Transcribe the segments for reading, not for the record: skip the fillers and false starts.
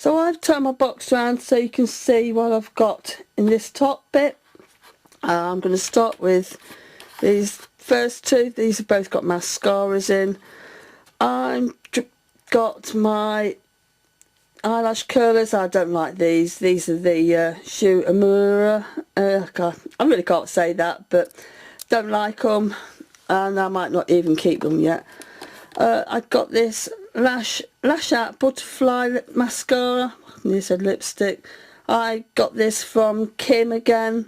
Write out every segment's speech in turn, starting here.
So I've turned my box around so you can see what I've got in this top bit. I'm going to start with these first two. These have both got mascaras in. I've got my eyelash curlers. I don't like these. These are the Shu Amura. I really can't say that, but don't like them, and I might not even keep them yet. I've got this Lash Out Butterfly Mascara. I said lipstick. I got this from Kim again.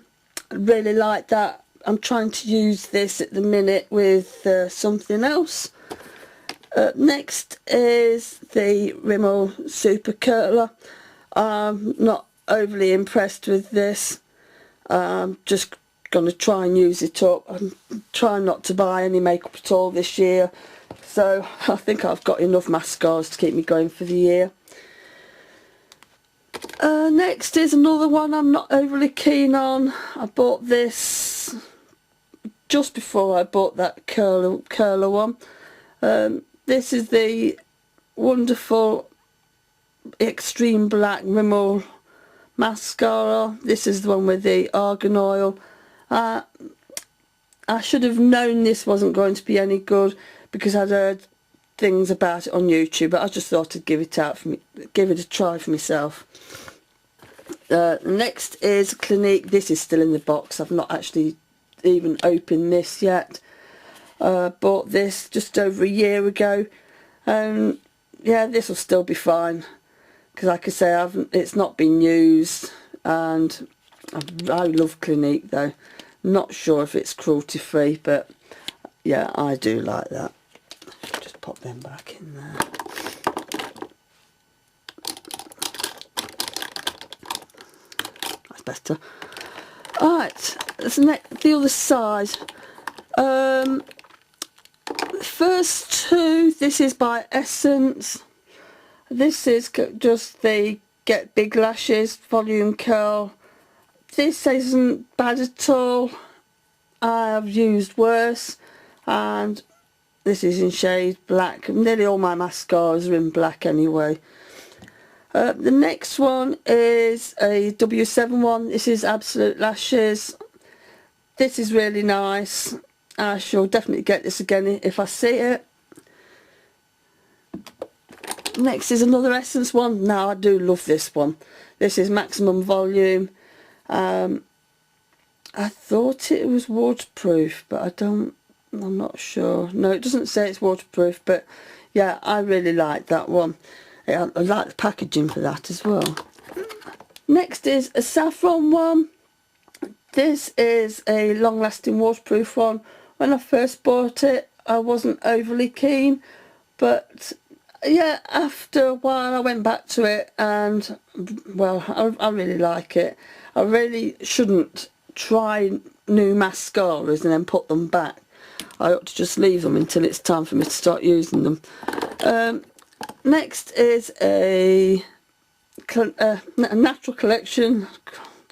I really like that. I'm trying to use this at the minute with something else. Next is the Rimmel Super Curler. I'm not overly impressed with this. I'm just going to try and use it up. I'm trying not to buy any makeup at all this year, so I think I've got enough mascaras to keep me going for the year. Next is another one I'm not overly keen on. I bought this just before I bought that curler one. This is the wonderful Extreme Black Rimmel mascara. This is the one with the argan oil. I should have known this wasn't going to be any good because I'd heard things about it on YouTube, but I just thought I'd give it a try for myself. Next is Clinique. This is still in the box. I've not actually even opened this yet. Bought this just over a year ago, and yeah, this will still be fine because, like I say, it's not been used, and I love Clinique though. Not sure if it's cruelty free, but yeah, I do like that. Just pop them back in there. That's better. Alright, that's the other side. First two, this is by Essence. This is just the Get Big Lashes Volume Curl. This isn't bad at all. I've used worse, and this is in shade black. Nearly all my mascaras are in black anyway. The next one is a W7 one. This is Absolute Lashes. This is really nice. I shall definitely get this again if I see it. Next is another Essence one. Now I do love this one. This is Maximum Volume. I thought it was waterproof, but I'm not sure. No, it doesn't say it's waterproof, but yeah, I really like that one. I like the packaging for that as well. Next is a saffron one. This is a long-lasting waterproof one. When I first bought it, I wasn't overly keen, but yeah, after a while I went back to it, and well, I really like it. I really shouldn't try new mascaras and then put them back. I ought to just leave them until it's time for me to start using them. Next is a Natural Collection.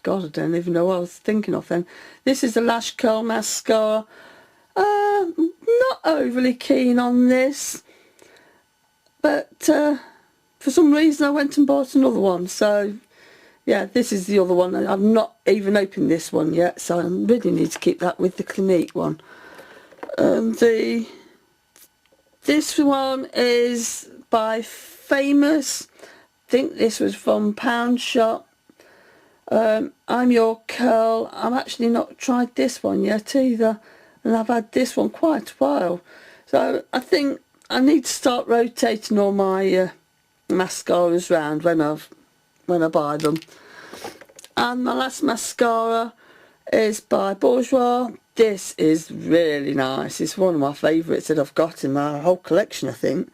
God, I don't even know what I was thinking of then. This is a Lash Curl mascara. Not overly keen on this, but for some reason I went and bought another one, so yeah, this is the other one. I've not even opened this one yet, so I really need to keep that with the Clinique one. This one is by Famous. I think this was from Pound Shop. I'm Your Curl. I've actually not tried this one yet either, and I've had this one quite a while, so I think I need to start rotating all my mascaras round when I buy them. And my last mascara is by Bourjois. This is really nice. It's one of my favourites that I've got in my whole collection, I think.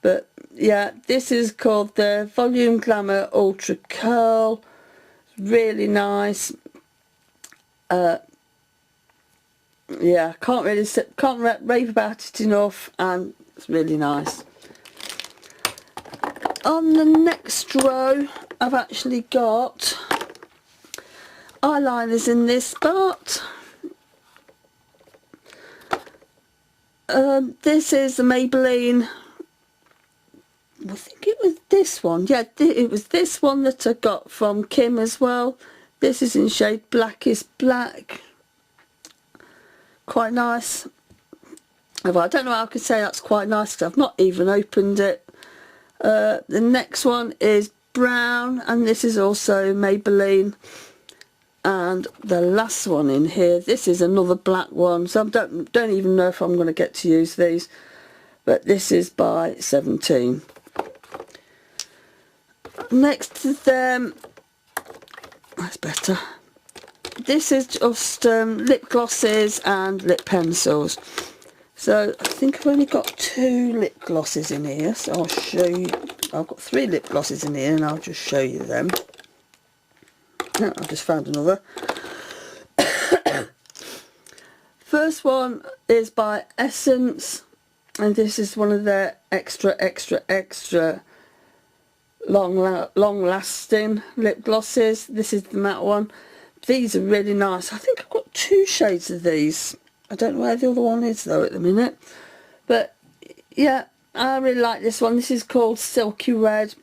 But yeah, this is called the Volume Glamour Ultra Curl. Really nice. Yeah, can't rave about it enough, and it's really nice. On the next row, I've actually got eyeliners in this part. This is the Maybelline I think it was this one. Yeah, it was this one that I got from Kim as well. This is in shade Blackest Black. Quite nice. Well, I don't know how I could say that's quite nice because I've not even opened it. The next one is brown, and this is also Maybelline. And the last one in here, this is another black one, so I don't even know if I'm going to get to use these, but this is by 17. Next to them, that's better. This is just lip glosses and lip pencils. So I think I've only got 2 lip glosses in here, so I'll show you. I've got 3 lip glosses in here, and I'll just show you them. Oh, I just found another. First one is by Essence, and this is one of their extra long lasting lip glosses. This is the matte one. These are really nice. I think I've got 2 shades of these. I don't know where the other one is though at the minute, but yeah, I really like this one. This is called Silky Red.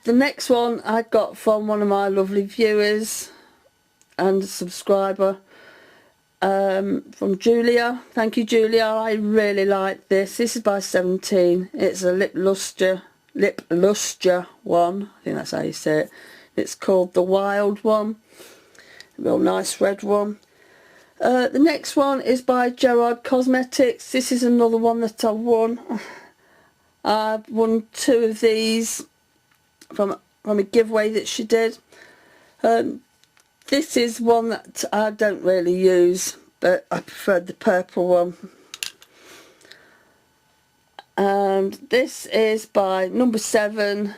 The next one I got from one of my lovely viewers and a subscriber, from Julia. Thank you, Julia. I really like this. This is by 17. It's a lip lustre one. I think that's how you say it. It's called the Wild one. Real nice red one. The next one is by Gerard Cosmetics. This is another one that I won. I've won 2 of these from a giveaway that she did. This is one that I don't really use, but I preferred the purple one. And this is by number 7.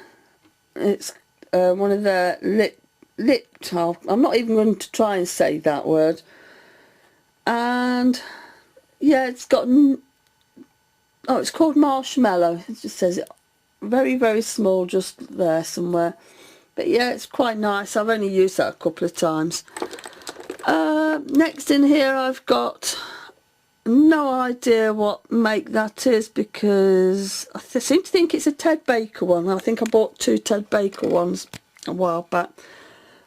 It's one of their lip I'm not even going to try and say that word. And yeah, it's got, oh, it's called Marshmallow. It just says it very small just there somewhere, but yeah, it's quite nice. I've only used that a couple of times. Next in here I've got no idea what make that is, because I seem to think it's a Ted Baker one. I think I bought 2 Ted Baker ones a while back.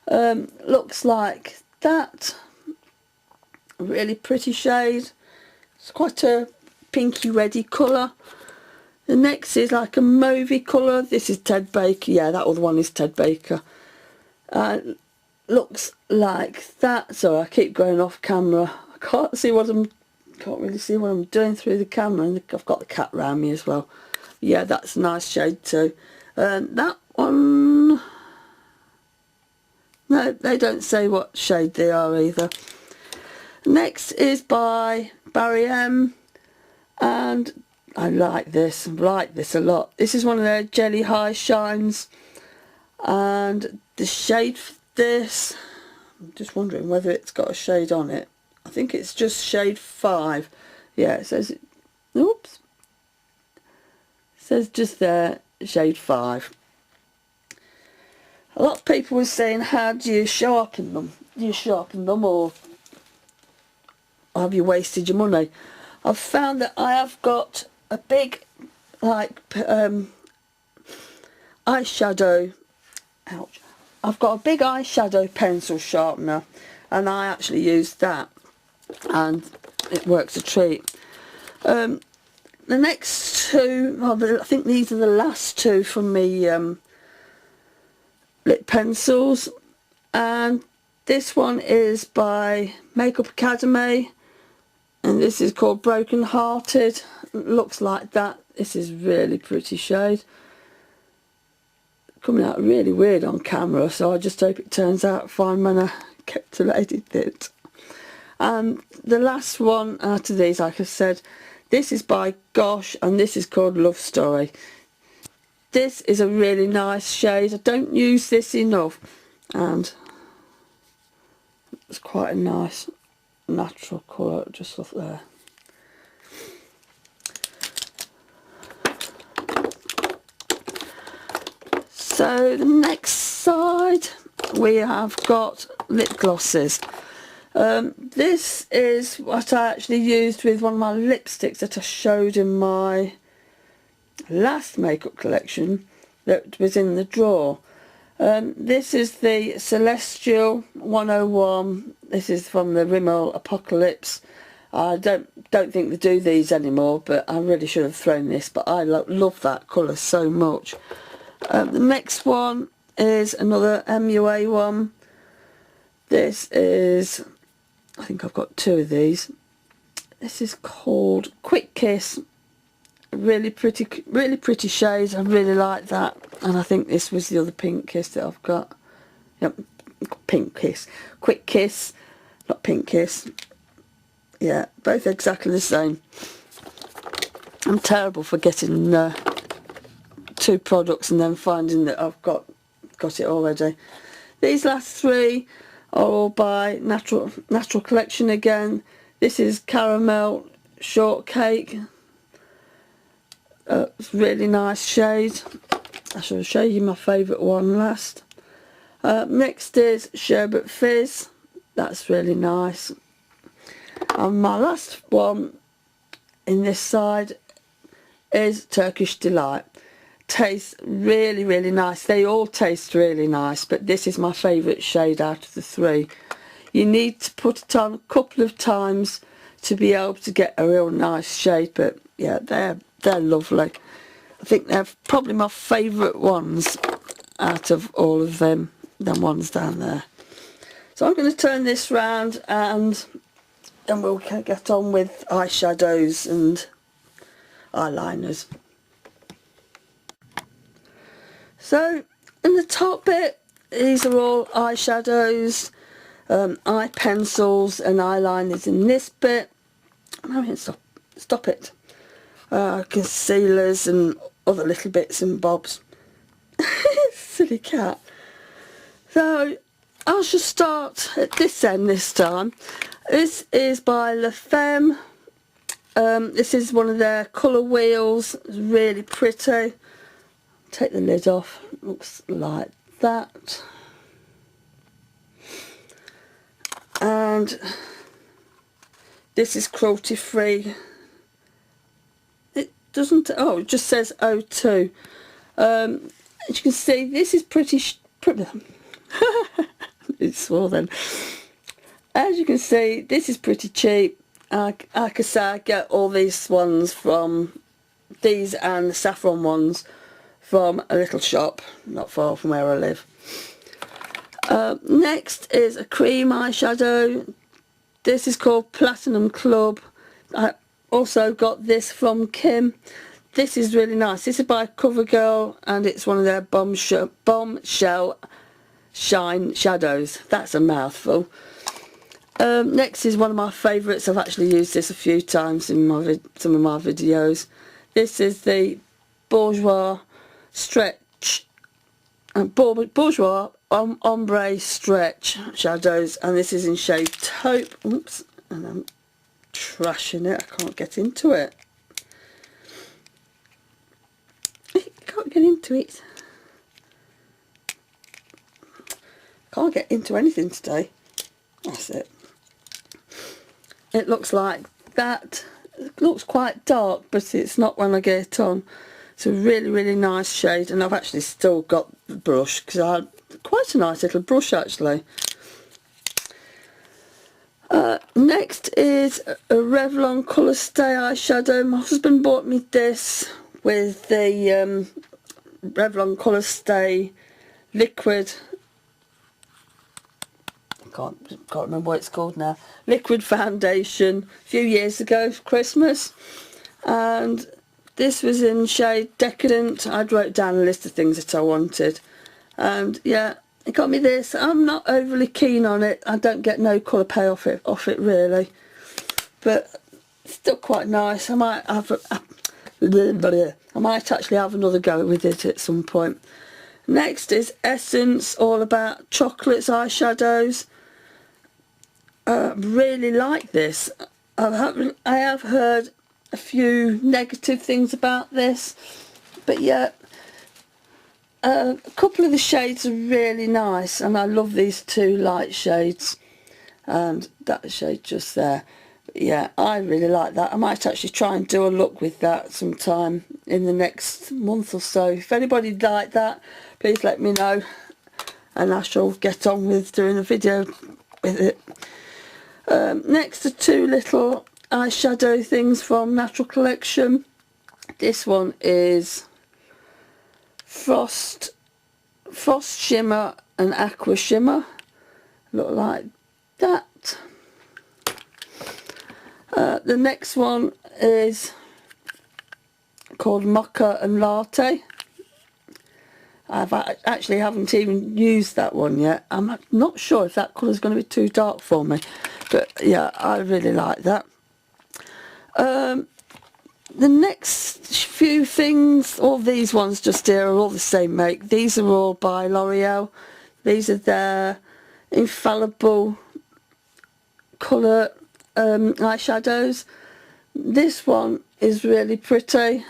Looks like that. A really pretty shade. It's quite a pinky reddy colour. The next is like a mauvey colour. This is Ted Baker. Yeah, that other one is Ted Baker. Looks like that. So I keep going off camera. I can't really see what I'm doing through the camera, and I've got the cat around me as well. Yeah, that's a nice shade too. That one, no, they don't say what shade they are either. Next is by Barry M, and I like this a lot. This is one of their Jelly High Shines, and the shade for this, I'm just wondering whether it's got a shade on it. I think it's just shade 5. Yeah, it says, oops, it says just there, shade 5. A lot of people were saying, how do you sharpen them? Do you sharpen them, or have you wasted your money? I've found that I have got a big, like, eyeshadow, ouch, I've got a big eyeshadow pencil sharpener, and I actually use that, and it works a treat. The next 2, well, I think these are the last 2 from me lip pencils, and this one is by Makeup Academy, and this is called Broken Hearted. It looks like that. This is really pretty shade. Coming out really weird on camera, so I just hope it turns out fine when I get to edit it. And the last one out of these, like I said, this is by Gosh, and this is called Love Story. This is a really nice shade. I don't use this enough, and it's quite a nice natural colour just up there. So the next side we have got lip glosses. This is what I actually used with one of my lipsticks that I showed in my last makeup collection that was in the drawer. This is the Celestial 101. This is from the Rimmel Apocalypse. I don't think they do these anymore, but I really should have thrown this, but I love that colour so much. The next one is another MUA one. This is, I think I've got two of these. This is called Quick Kiss. Really pretty shades. I really like that. And I think this was the other Pink Kiss that I've got. Yep, Pink Kiss. Quick Kiss, not Pink Kiss. Yeah, both exactly the same. I'm terrible for getting two products and then finding that I've got it already. These last three are all by Natural Collection again. This is Caramel Shortcake. It's really nice shade. I shall show you my favourite one last. Next is Sherbet Fizz. That's really nice. And my last one in this side is Turkish Delight. Tastes really nice. They all taste really nice, but this is my favourite shade out of the three. You need to put it on a couple of times to be able to get a real nice shade, but yeah, they're lovely. I think they're probably my favourite ones out of all of them ones down there. So I'm going to turn this round and we'll get on with eyeshadows and eyeliners. So in the top bit, these are all eyeshadows, eye pencils and eyeliners in this bit. No, stop it. Concealers and other little bits and bobs. Silly cat. So I shall start at this end this time. This is by Femme. This is one of their colour wheels. It's really pretty. Take the lid off. Looks like that. And this is cruelty free. It doesn't, oh, it just says O2. As you can see, this is pretty it's swore then. As you can see, this is pretty cheap. Like I say, I get all these ones from, these and the saffron ones, from a little shop not far from where I live. Next is a cream eyeshadow. This is called Platinum Club. I also got this from Kim. This is really nice. This is by CoverGirl and it's one of their bombshell shine shadows. That's a mouthful. Next is one of my favourites. I've actually used this a few times in some of my videos. This is the Bourjois Stretch Bourjois Ombre Stretch Shadows, and this is in shade Taupe. Oops, and I'm trashing it. I can't get into it. Can't get into it. Can't get into anything today. That's it. It looks like that. It looks quite dark, but it's not when I get it on. It's a really nice shade, and I've actually still got the brush because I had quite a nice little brush actually. Next is a Revlon Colorstay eyeshadow. My husband bought me this with the Revlon Colorstay liquid. Can't remember what it's called now. Liquid foundation a few years ago for Christmas, and this was in shade Decadent. I'd wrote down a list of things that I wanted, and yeah, it got me this. I'm not overly keen on it. I don't get no colour pay off it really, but it's still quite nice. I might actually have another go with it at some point. Next is Essence All About Chocolates eyeshadows. Really like this. I have heard a few negative things about this, but yeah, a couple of the shades are really nice, and I love these two light shades and that shade just there. But yeah, I really like that. I might actually try and do a look with that sometime in the next month or so. If anybody like that, please let me know, and I shall get on with doing a video with it. Next are two little eyeshadow things from Natural Collection. This one is Frost Shimmer and Aqua Shimmer. Look like that. The next one is called Mocha and Latte. I actually haven't even used that one yet. I'm not sure if that colour is going to be too dark for me, but yeah, I really like that. The next few things, all these ones just here, are all the same make. These are all by L'Oreal. These are their infallible colour eyeshadows. This one is really pretty,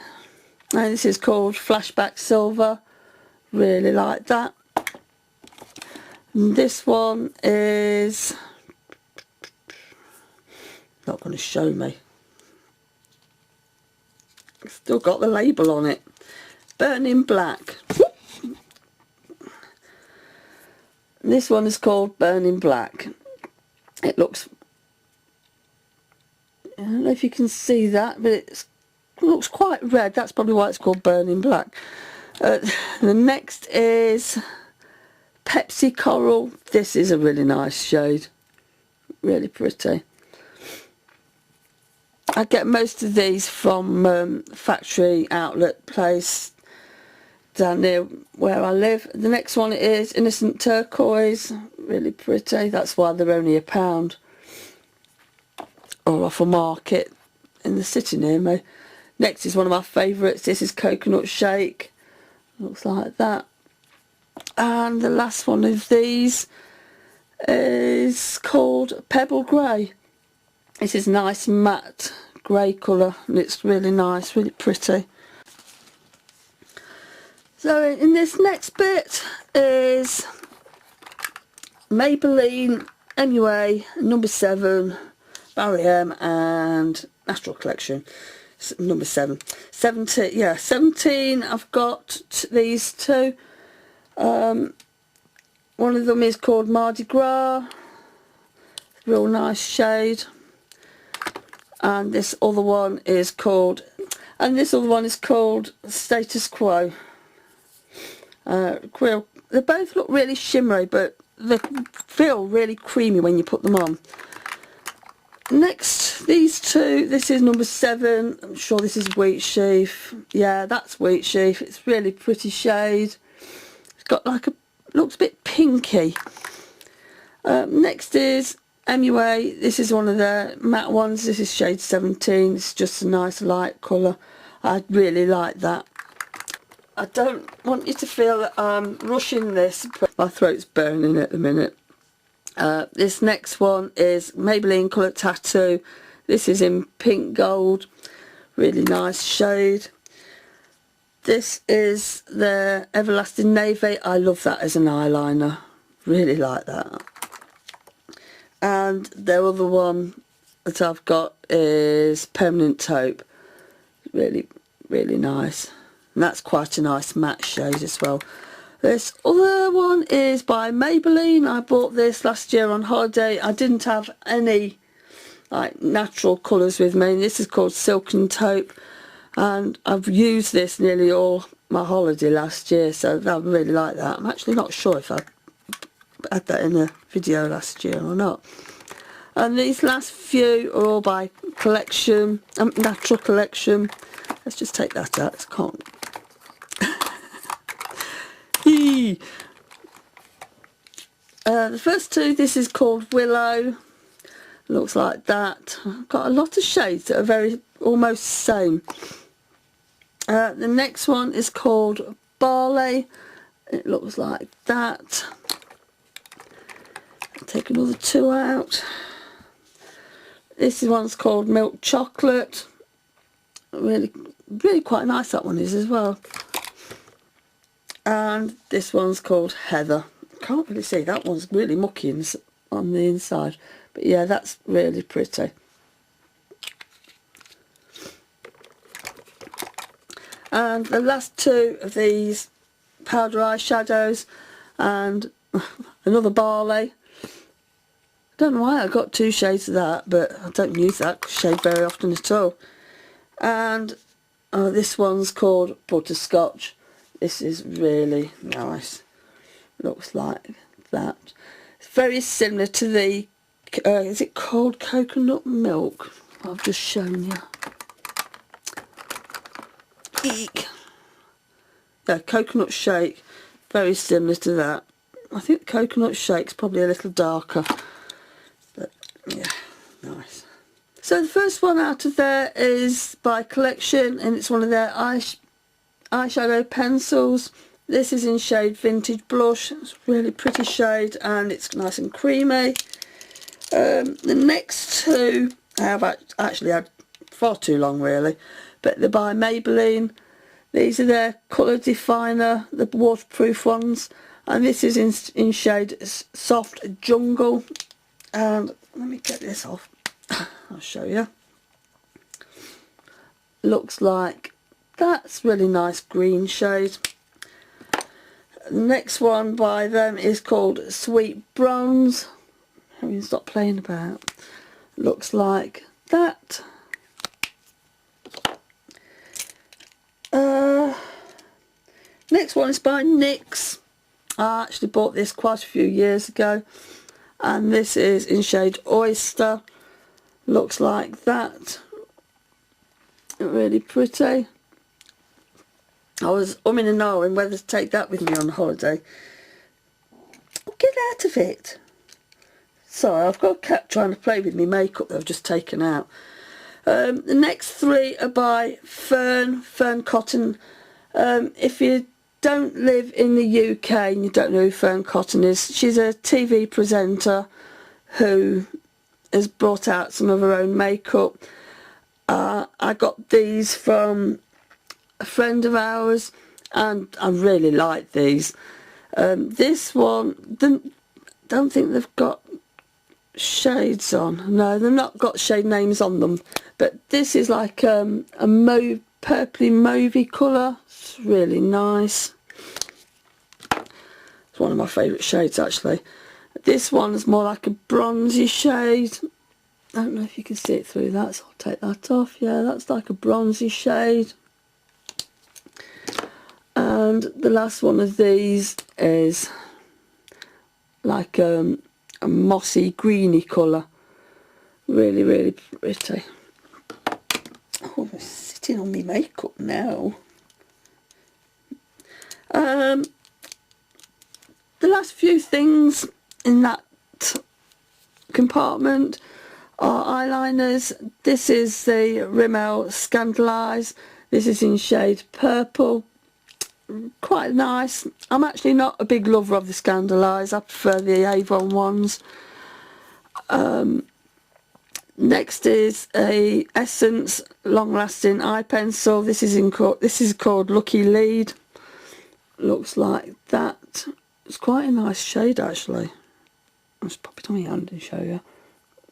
and this is called Flashback Silver. Really like that. And this one is not going to show me. Still got the label on it. Burning Black. This one is called Burning Black. It looks, I don't know if you can see that, but it looks quite red. That's probably why it's called Burning Black. The next is Pepsi Coral. This is a really nice shade. Really pretty. I get most of these from factory outlet place down near where I live. The next one is Innocent Turquoise. Really pretty. That's why they're only £1. Or off a market in the city near me. Next is one of my favourites. This is Coconut Shake. Looks like that. And the last one of these is called Pebble Grey. This is nice matte grey colour, and it's really nice, really pretty. So in this next bit is Maybelline MUA number 7, Barry M, and Natural Collection number 7. 17, yeah, 17. I've got these two. One of them is called Mardi Gras, real nice shade, and this other one is called Status Quo. They both look really shimmery, but they feel really creamy when you put them on. Next, these two, this is number 7. I'm sure this is Wheat Sheaf. Yeah, that's Wheat Sheaf. It's really pretty shade. It's got like looks a bit pinky. Next is MUA. This is one of their matte ones. This is shade 17. It's just a nice light colour. I really like that. I don't want you to feel that I'm rushing this, but my throat's burning at the minute. This next one is Maybelline Colour Tattoo. This is in pink gold. Really nice shade. This is the Everlasting Navy. I love that as an eyeliner. Really like that. And the other one that I've got is Permanent Taupe. Really, really nice. And that's quite a nice matte shade as well. This other one is by Maybelline. I bought this last year on holiday. I didn't have any like natural colours with me. This is called Silken Taupe, and I've used this nearly all my holiday last year, so I really like that. I'm actually not sure if I had that in the video last year or not. And these last few are all by Collection, Natural Collection. Let's just take that out. I can't. The first two, this is called Willow. Looks like that. I've got a lot of shades that are very almost same. The next one is called Barley. It looks like that. I'll take another two out. This one's called Milk Chocolate. Really, really quite nice that one is as well. And this one's called Heather. Can't really see, that one's really mucky on the inside, but yeah, that's really pretty. And the last two of these powder eyeshadows, and another barley. I don't know why I got 2 shades of that, but I don't use that shade very often at all. And this one's called Butterscotch. This is really nice. Looks like that. It's very similar to the, is it called Coconut Milk? I've just shown you. Eek. Yeah, Coconut Shake. Very similar to that. I think the Coconut Shake's probably a little darker. But yeah, nice. So the first one out of there is by Collection, and it's one of their eyeshadow pencils. This is in shade Vintage Blush. It's a really pretty shade and it's nice and creamy. The next two I have actually had far too long really, but they're by Maybelline. These are their colour definer, the waterproof ones, and this is in shade Soft Jungle. And let me get this off. I'll show you. Looks like that's really nice green shade. The next one by them is called Sweet Bronze. I mean, stop playing about. Looks like that. Next one is by NYX. I actually bought this quite a few years ago, and this is in shade Oyster. Looks like that. Really pretty. I was umming and ahhing whether to take that with me on holiday. Oh, get out of it. Sorry, I've got a cat trying to play with me makeup that I've just taken out. The next three are by Fern Cotton. If you don't live in the UK and you don't know who Fern Cotton is, she's a TV presenter who has brought out some of her own makeup. I got these from a friend of ours and I really like these. This one, don't think they've got shades on. No, they've not got shade names on them, but this is like a purpley mauvey colour. It's really nice. It's one of my favourite shades actually. This one's more like a bronzy shade. I don't know if you can see it through that, so I'll take that off. Yeah, that's like a bronzy shade. And the last one of these is like a mossy greeny colour. Really, really pretty. Oh, it's sitting on me makeup now. The last few things in that compartment are eyeliners. This is the Rimmel Scandalise. This is in shade Purple. Quite nice. I'm actually not a big lover of the Scandalise. I prefer the Avon ones. Next is a Essence long lasting eye pencil. This is called Lucky Lead. Looks like that. It's quite a nice shade actually. I'll just pop it on my hand and show you.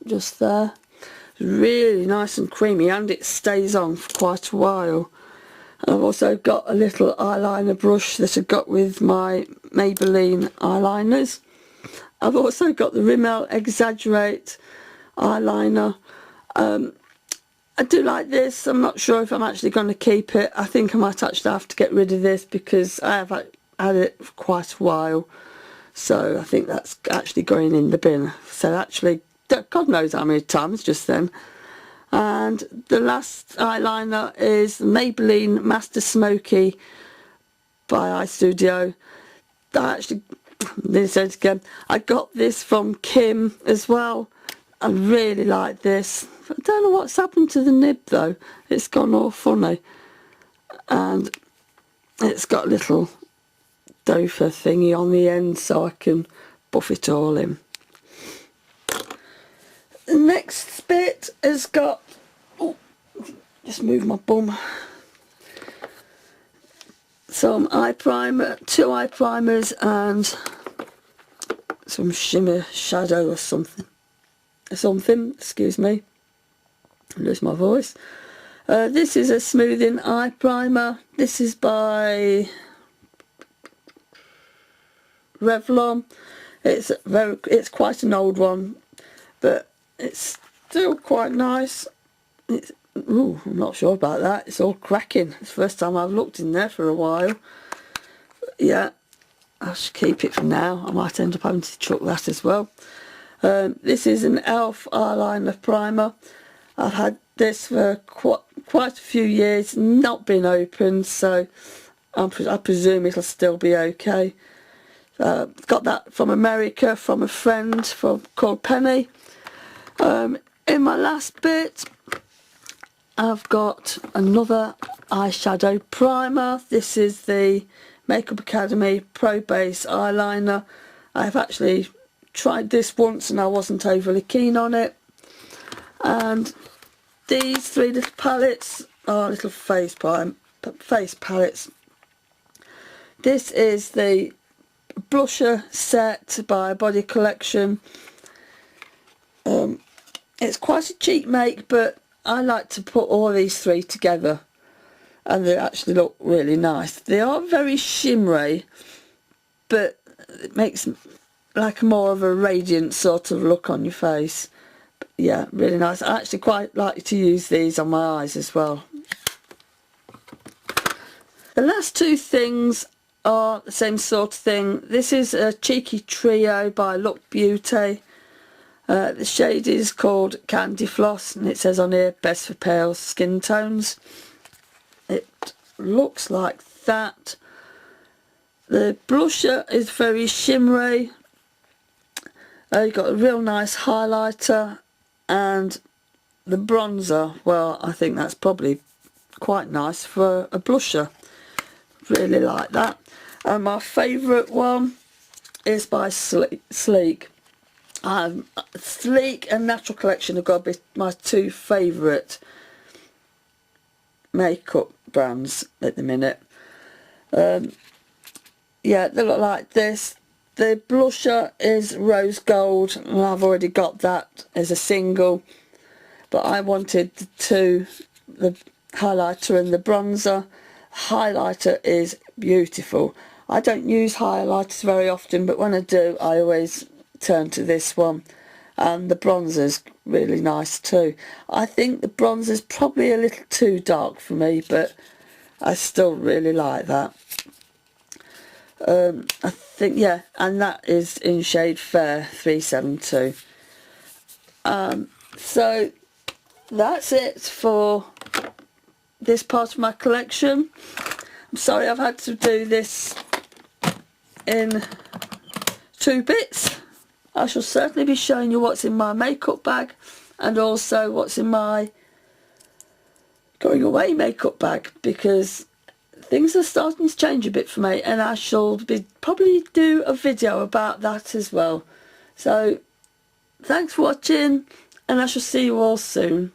Just there. It's really nice and creamy and it stays on for quite a while. I've also got a little eyeliner brush that I got with my Maybelline eyeliners. I've also got the Rimmel Exaggerate eyeliner. I do like this. I'm not sure if I'm actually going to keep it. I think I might actually have to get rid of this because I have had it for quite a while. So I think that's actually going in the bin. So actually, God knows how many times just then. And the last eyeliner is Maybelline Master Smoky by Eye Studio. I got this from Kim as well. I really like this. I don't know what's happened to the nib though. It's gone all funny. And it's got a little dofer thingy on the end so I can buff it all in. The next bit has got, oh, just move my bum, some eye primer, 2 eye primers and some shimmer shadow or something, excuse me, I lose my voice. This is a smoothing eye primer. This is by Revlon. It's quite an old one, but it's still quite nice. I'm not sure about that. It's all cracking. It's the first time I've looked in there for a while. Yeah, I should keep it for now. I might end up having to chuck that as well. This is an e.l.f. eyeliner primer. I've had this for quite a few years, not been opened, so I presume it'll still be okay. Got that from America from a friend called Penny. In my last bit, I've got another eyeshadow primer. This is the Makeup Academy Pro Base eyeliner. I've actually tried this once and I wasn't overly keen on it. And these three little palettes are little face palettes. This is the blusher set by Body Collection. It's quite a cheap make, but I like to put all these three together and they actually look really nice. They are very shimmery, but it makes like more of a radiant sort of look on your face. But yeah, really nice. I actually quite like to use these on my eyes as well. The last two things are the same sort of thing. This is a cheeky trio by Look Beauty. The shade is called Candy Floss and it says on here best for pale skin tones. It looks like that. The blusher is very shimmery. You've got a real nice highlighter, and the bronzer, well, I think that's probably quite nice for a blusher. Really like that. And my favourite one is by Sleek. Sleek and Natural Collection have got to be my two favourite makeup brands at the minute. Yeah, they look like this. The blusher is rose gold and I've already got that as a single, but I wanted the highlighter and the bronzer. Highlighter is beautiful. I don't use highlighters very often, but when I do I always turn to this one, and the bronzer's really nice too. I think the bronzer's probably a little too dark for me, but I still really like that. I think, yeah, and that is in shade Fair 372. So that's it for this part of my collection. I'm sorry I've had to do this in two bits. I shall certainly be showing you what's in my makeup bag and also what's in my going away makeup bag, because things are starting to change a bit for me and I shall probably do a video about that as well. So thanks for watching and I shall see you all soon.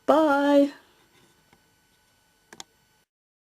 Bye.